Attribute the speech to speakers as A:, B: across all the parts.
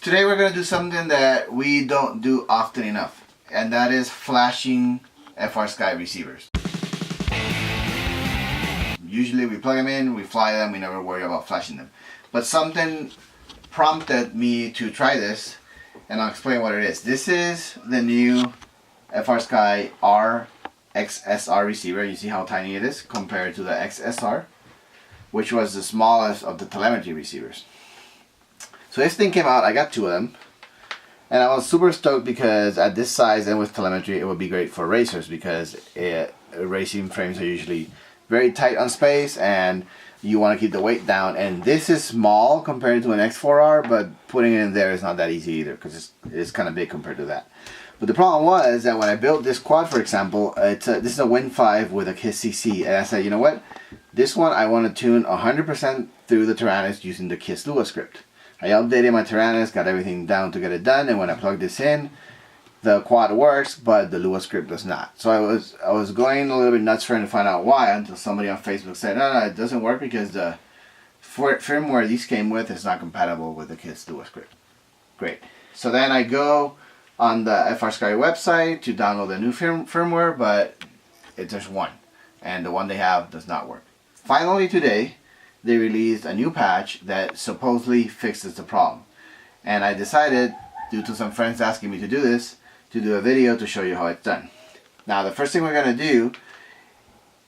A: Today we're going to do something that we don't do often enough, and that is flashing FrSky receivers. Usually we plug them in, we fly them, we never worry about flashing them. But something prompted me to try this, and I'll explain what it is. This is the new FrSky R-XSR receiver. You see how tiny it is compared to the XSR, which was the smallest of the telemetry receivers. So this thing came out, I got two of them, and I was super stoked because at this size and with telemetry it would be great for racers, because racing frames are usually very tight on space and you want to keep the weight down, and this is small compared to an X4R, but putting it in there is not that easy either because it's kind of big compared to that. But the problem was that when I built this quad, for example, this is a Win 5 with a KISS CC, and I said, you know what, this one I want to tune 100% through the Taranis using the KISS LUA script. I updated my Taranis, got everything down to get it done, and when I plug this in, the quad works, but the Lua script does not. So I was going a little bit nuts trying to find out why, until somebody on Facebook said, no, it doesn't work because the firmware these came with is not compatible with the KISS LUA script. Great. So then I go on the FrSky website to download the new firmware, but there's one, and the one they have does not work. Finally today, they released a new patch that supposedly fixes the problem. And I decided, due to some friends asking me to do this, to do a video to show you how it's done. Now the first thing we're going to do,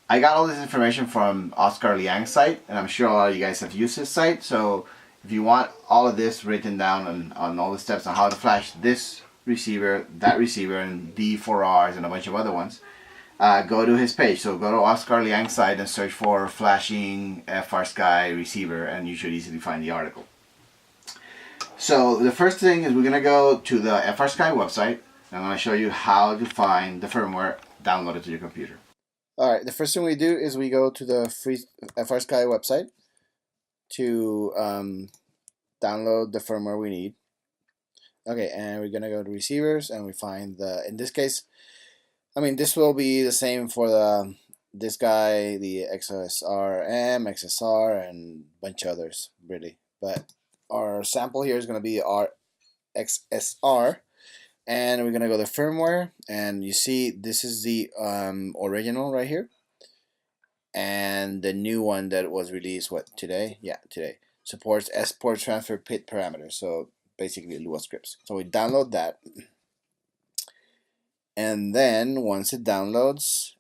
A: I got all this information from Oscar Liang's site, and I'm sure a lot of you guys have used his site, so if you want all of this written down on all the steps on how to flash this receiver, that receiver, and D4Rs and a bunch of other ones, go to his page. So go to Oscar Liang's site and search for flashing FrSky receiver, and you should easily find the article. So the first thing is we're going to go to the FrSky website, and I'm going to show you how to find the firmware downloaded to your computer. Alright, the first thing we do is we go to the free FrSky website to download the firmware we need. Okay, and we're going to go to receivers, and we find in this case, I mean, this will be the same for this guy, the XSR-M, XSR, and a bunch of others, really. But our sample here is going to be R-XSR, and we're going to go to firmware, and you see this is the original right here, and the new one that was released, today? Yeah, today. Supports export transfer PIT parameters, so basically Lua scripts. So we download that. And then once it downloads,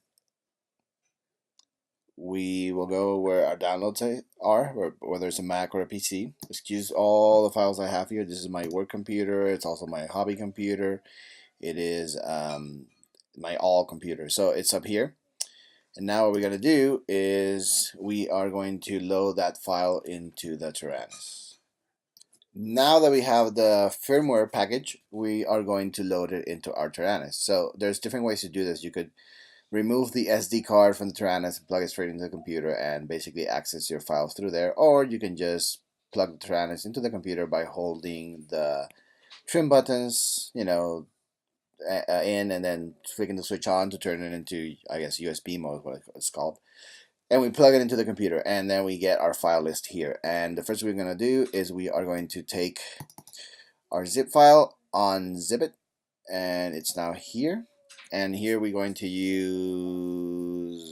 A: we will go where our downloads are, whether it's a Mac or a PC. Excuse all the files I have here. This is my work computer. It's also my hobby computer. It is my all computer. So it's up here. And now what we're going to do is we are going to load that file into the Taranis. Now that we have the firmware package, we are going to load it into our Taranis. So there's different ways to do this. You could remove the SD card from the Taranis and plug it straight into the computer and basically access your files through there, or you can just plug the Taranis into the computer by holding the trim buttons, you know, in, and then flicking the switch on to turn it into, I guess, USB mode, what it's called. And we plug it into the computer, and then we get our file list here. And the first thing we're going to do is we are going to take our zip file, unzip it, and it's now here. And here we're going to use,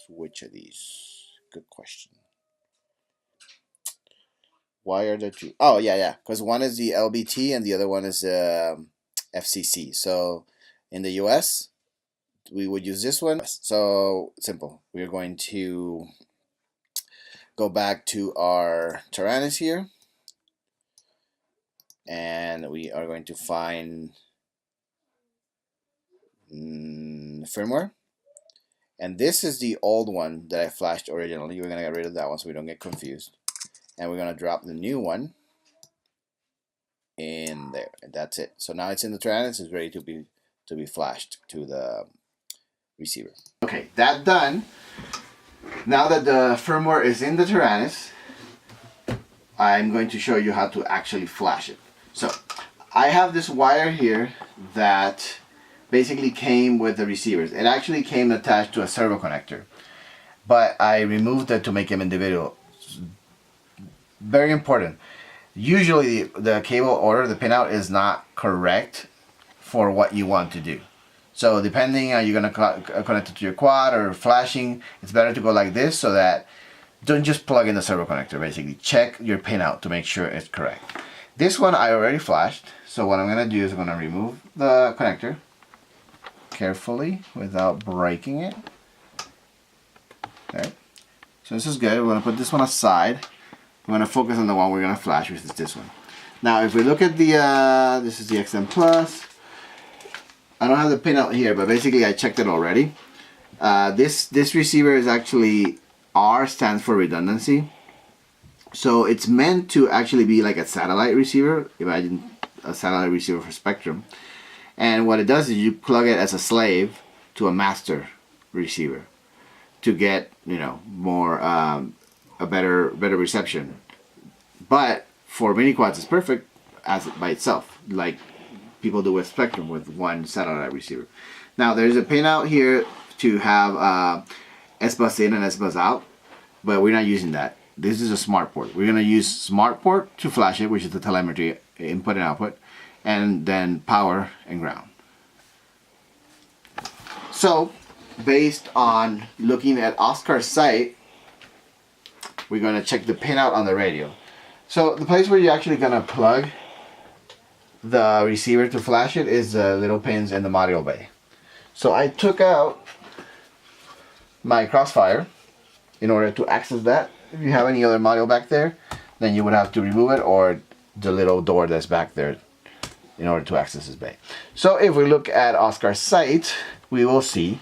A: which of these? Good question. Why are there two? Oh, yeah, because one is the LBT and the other one is FCC. So in the US, we would use this one. So simple. We are going to go back to our Taranis here, and we are going to find firmware, and this is the old one that I flashed originally. We're gonna get rid of that one so we don't get confused, and we're gonna drop the new one in there, and that's it. So now it's in the Taranis. It's ready to be flashed to the receiver. Okay, that done. Now that the firmware is in the Taranis, I'm going to show you how to actually flash it. So I have this wire here that basically came with the receivers. It actually came attached to a servo connector, but I removed it to make them individual. Very important. usually the cable order, the pinout is not correct for what you want to do. So depending on you're going to connect it to your quad or flashing, it's better to go like this so that don't just plug in the servo connector. Basically check your pinout to make sure it's correct. This one I already flashed, so what I'm going to do is I'm going to remove the connector carefully without breaking it. Okay. So this is good. We're going to put this one aside. We're going to focus on the one we're going to flash, which is this one. Now if we look at the, this is the XM Plus. I don't have the pinout here, but basically I checked it already. This receiver is actually, R stands for redundancy. So it's meant to actually be like a satellite receiver. Imagine a satellite receiver for Spectrum. And what it does is you plug it as a slave to a master receiver to get, you know, more a better reception. But for mini quads, it's perfect as by itself, like people do with Spectrum with one satellite receiver. Now there's a pin out here to have SBUS in and SBUS out, but we're not using that. This is a smart port. We're going to use smart port to flash it, which is the telemetry input and output, and then power and ground. So based on looking at Oscar's site, we're going to check the pinout on the radio. So the place where you're actually going to plug the receiver to flash it is the little pins in the module bay. So I took out my crossfire in order to access that. If you have any other module back there, then you would have to remove it, or the little door that's back there in order to access this bay. So if we look at Oscar's site, we will see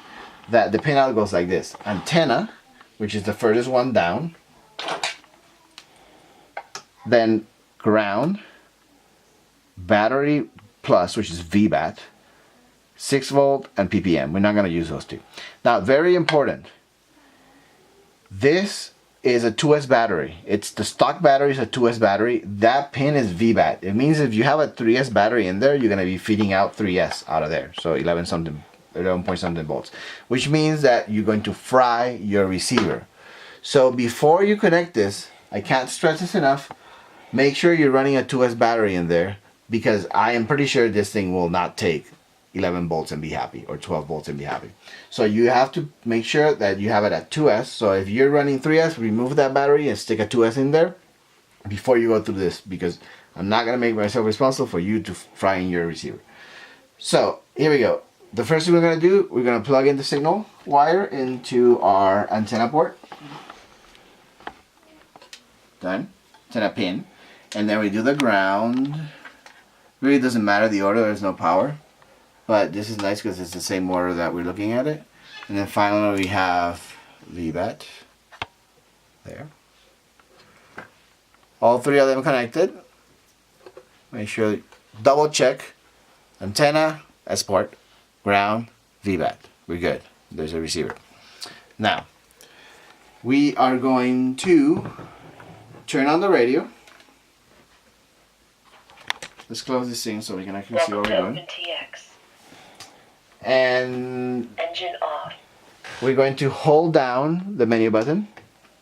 A: that the pinout goes like this. Antenna, which is the furthest one down, then ground, battery plus, which is VBAT, 6 volt, and ppm. We're not going to use those two. Now, very important, this is a 2S battery. It's the stock battery is a 2S battery. That pin is VBAT. It means if you have a 3S battery in there, you're going to be feeding out 3S out of there. So 11 point something volts, which means that you're going to fry your receiver. So before you connect this, I can't stress this enough, make sure you're running a 2S battery in there, because I am pretty sure this thing will not take 11 volts and be happy, or 12 volts and be happy. So you have to make sure that you have it at 2S. So if you're running 3S, remove that battery and stick a 2S in there before you go through this, because I'm not going to make myself responsible for you to fry in your receiver. So here we go. The first thing we're going to do, we're going to plug in the signal wire into our antenna port. Done. Antenna pin. And then we do the ground. Really doesn't matter the order, there's no power. But this is nice because it's the same order that we're looking at it. And then finally we have VBAT. There. All three of them connected. Make sure, double check. Antenna, S port, ground, VBAT. We're good. There's a receiver. Now, we are going to turn on the radio. Let's close this thing so we can actually see what we're doing. And engine off. We're going to hold down the menu button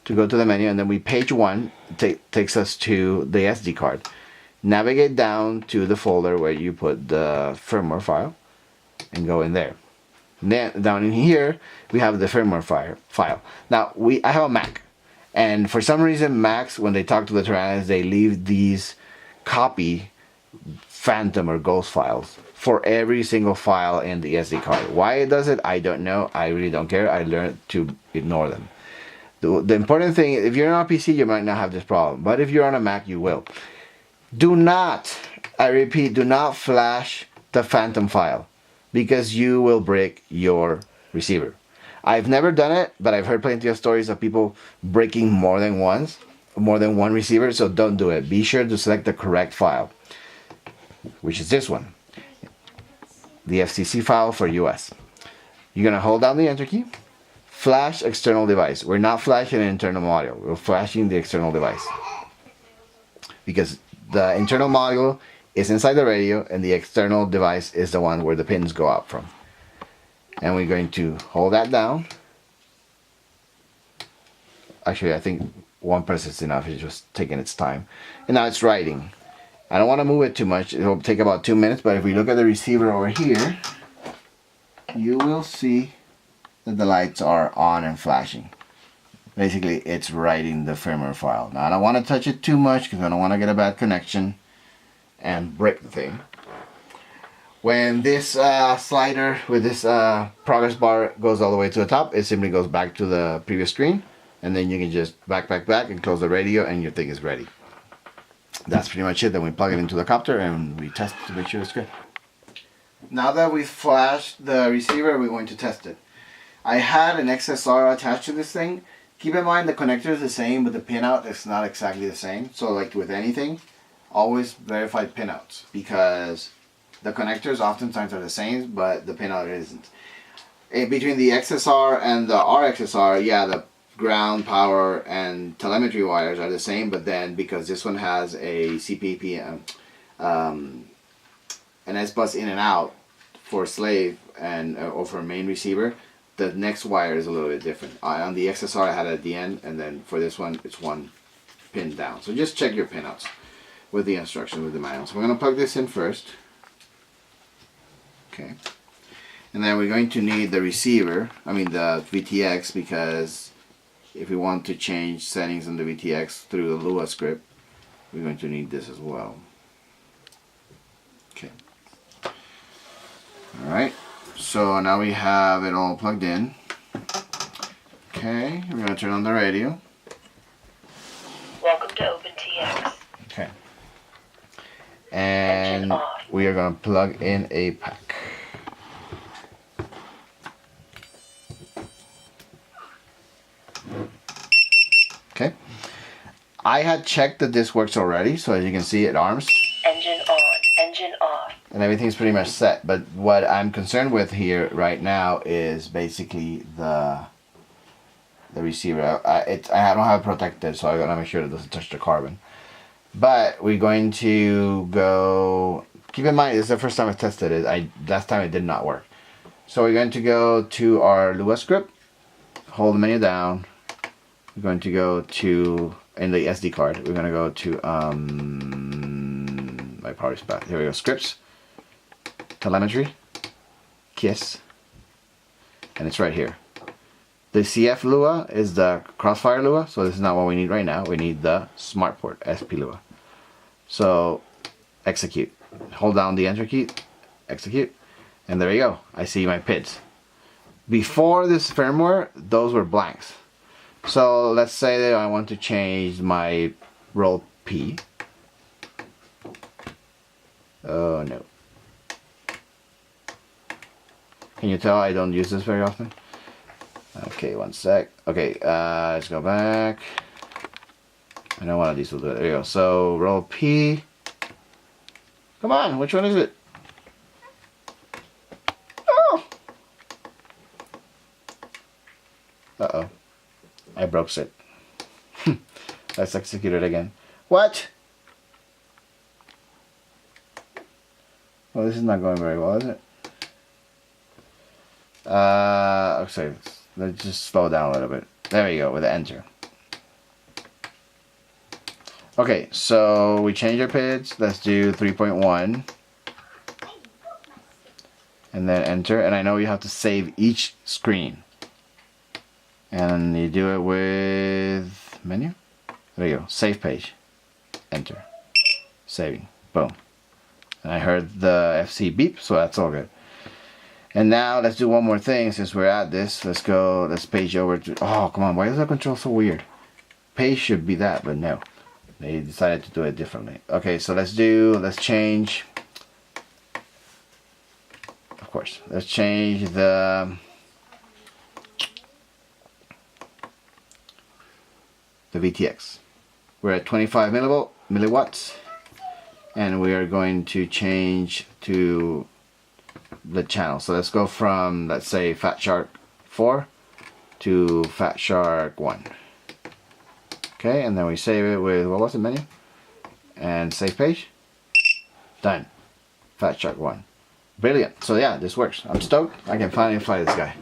A: to go to the menu, and then we page 1 takes us to the SD card. Navigate down to the folder where you put the firmware file and go in there. Then down in here we have the firmware file. Now I have a Mac, and for some reason Macs, when they talk to the Tyrannids, they leave these copy phantom or ghost files for every single file in the SD card. Why it does it, I don't know. I really don't care. I learned to ignore them. The important thing, if you're on a PC, you might not have this problem, but if you're on a Mac, you will. Do not, I repeat, do not flash the phantom file, because you will break your receiver. I've never done it, but I've heard plenty of stories of people breaking more than one receiver, so don't do it. Be sure to select the correct file, which is this one, the FCC file for US. You're going to hold down the enter key, flash external device. We're not flashing an internal module, we're flashing the external device, because the internal module is inside the radio and the external device is the one where the pins go out from. And we're going to hold that down. Actually, I think one press is enough. It's just taking its time. And now it's writing. I don't want to move it too much. It'll take about 2 minutes, but if we look at the receiver over here, you will see that the lights are on and flashing. Basically, it's writing the firmware file. Now, I don't want to touch it too much because I don't want to get a bad connection and break the thing. When this slider with this progress bar goes all the way to the top, it simply goes back to the previous screen, and then you can just back and close the radio, and your thing is ready. That's pretty much it. Then we plug it into the copter and we test to make sure it's good. Now that we've flashed the receiver, we're going to test it. I had an XSR attached to this thing. Keep in mind the connector is the same, but the pinout is not exactly the same. So like with anything, always verify pinouts, because the connectors oftentimes are the same, but the pinout isn't. Between the XSR and the R-XSR, yeah, the ground, power, and telemetry wires are the same, but then because this one has a CPP, an SBUS in and out for slave and or for main receiver, the next wire is a little bit different. On the XSR I had it at the end, and then for this one it's one pin down. So just check your pinouts with the instructions, with the manual. So we're going to plug this in first. Okay. And then we're going to need the receiver, the VTX, because if we want to change settings on the VTX through the Lua script, we're going to need this as well. Okay. Alright, so now we have it all plugged in. Okay, we're going to turn on the radio.
B: Welcome to OpenTX.
A: Okay. And we are going to plug in a pack. Okay. I had checked that this works already, so as you can see, it arms.
B: Engine on, engine off.
A: And everything's pretty much set. But what I'm concerned with here right now is basically the receiver. I don't have it protected, so I gotta make sure it doesn't touch the carbon. But we're going to go. Keep in mind, this is the first time I tested it. Last time it did not work. So we're going to go to our Lua script. Hold the menu down. We're going to go to, in the SD card, we're going to go to, my power spot. Here we go, scripts, telemetry, KISS, and it's right here. The CF Lua is the Crossfire Lua, so this is not what we need right now. We need the Smart Port, SP Lua. So, execute. Hold down the enter key, execute, and there you go. I see my PIDs. Before this firmware, those were blanks. So let's say that I want to change my roll P. Oh no. Can you tell I don't use this very often? Okay, one sec. Okay, let's go back. I know one of these will do it. There you go. So roll P. Come on, which one is it? Oh! Uh-oh. I broke it. Let's execute it again. What? Well, this is not going very well, is it? Okay, let's just slow down a little bit. There we go, with the enter. Okay, so we change our PIDs. Let's do 3.1. And then enter. And I know you have to save each screen. And you do it with menu. There you go. Save page. Enter. Saving. Boom. And I heard the FC beep, so that's all good. And now let's do one more thing since we're at this. Let's go. Let's page over to. Oh, come on. Why is that control so weird? Page should be that, but no. They decided to do it differently. Okay, so let's change. Of course. Let's change the VTX. We're at 25 milliwatts, and we are going to change to the channel. So let's go from, let's say, Fat Shark 4 to Fat Shark 1. Okay, and then we save it with, what was the menu? And save page. Done. Fat Shark 1. Brilliant. So yeah, this works. I'm stoked. I can finally fly this guy.